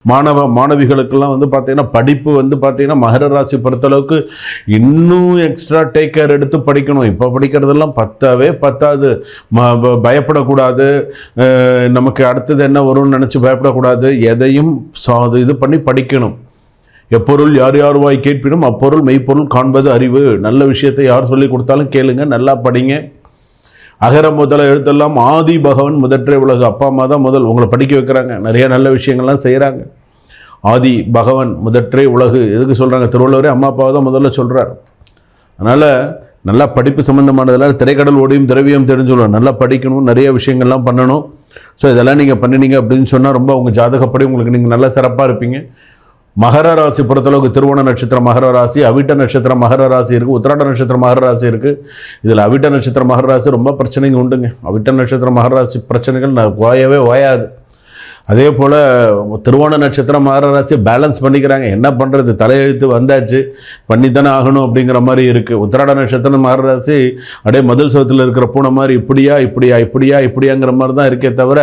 மாணவிகளுக்கெல்லாம் வந்து பார்த்தீங்கன்னா படிப்பு வந்து பார்த்தீங்கன்னா மகர ராசி பொறுத்தளவுக்கு இன்னும் எக்ஸ்ட்ரா டேக் கேர் எடுத்து படிக்கணும். இப்போ படிக்கிறதெல்லாம் பத்தாது. பயப்படக்கூடாது. நமக்கு அடுத்தது என்ன வரும்னு நினச்சி பயப்படக்கூடாது. எதையும் இது பண்ணி படிக்கணும். எப்பொருள் யார் யார் வாய் கேட்பினும் அப்பொருள் மெய்ப்பொருள் காண்பது அறிவு. நல்ல விஷயத்தை யார் சொல்லி கொடுத்தாலும் கேளுங்க, நல்லா படிங்க. அகர முதல எழுத்தெல்லாம் ஆதி பகவன் முதற்றே உலகு. அப்பா அம்மா தான் முதல் உங்களை படிக்க வைக்கிறாங்க, நிறைய நல்ல விஷயங்கள்லாம் செய்கிறாங்க. ஆதி பகவன் முதற்றே உலகு எதுக்கு சொல்கிறாங்க? திருவள்ளுவரே அம்மா அப்பாவை தான் முதல்ல சொல்கிறார். அதனால் நல்லா படிப்பு சம்மந்தமானதெல்லாம் திரைக்கடல் ஓடியும் திரவியம் தெரிஞ்சுள்ளோம். நல்லா படிக்கணும், நிறைய விஷயங்கள்லாம் பண்ணணும். ஸோ இதெல்லாம் நீங்கள் பண்ணினீங்க அப்படின்னு சொன்னால் ரொம்ப உங்கள் ஜாதகப்படி உங்களுக்கு நீங்கள் நல்லா சிறப்பாக இருப்பீங்க. மகர ராசி பொறுத்தளவுக்கு திருவோண நட்சத்திரம் மகர ராசி, அவிட்ட நட்சத்திரம் மகர ராசி இருக்குது, உத்திராட நட்சத்திரம் மகர ராசி இருக்குது. இதில் அவிட்ட நட்சத்திரம் மகர ராசி ரொம்ப பிரச்சனைங்க உண்டுங்க. அவிட்ட நட்சத்திரம் மகர ராசி பிரச்சனைகள் ஓயாது. அதே போல் திருவோண நட்சத்திரம் மகர ராசியை பேலன்ஸ் பண்ணிக்கிறாங்க. என்ன பண்ணுறது, தலையெழுத்து வந்தாச்சு, பண்ணித்தானே ஆகணும் அப்படிங்கிற மாதிரி இருக்குது. உத்திராட நட்சத்திரம் மகர ராசி அப்படியே மதில் சவத்தில் இருக்கிற பூனை மாதிரி இப்படியாங்கிற மாதிரி தான் இருக்கே தவிர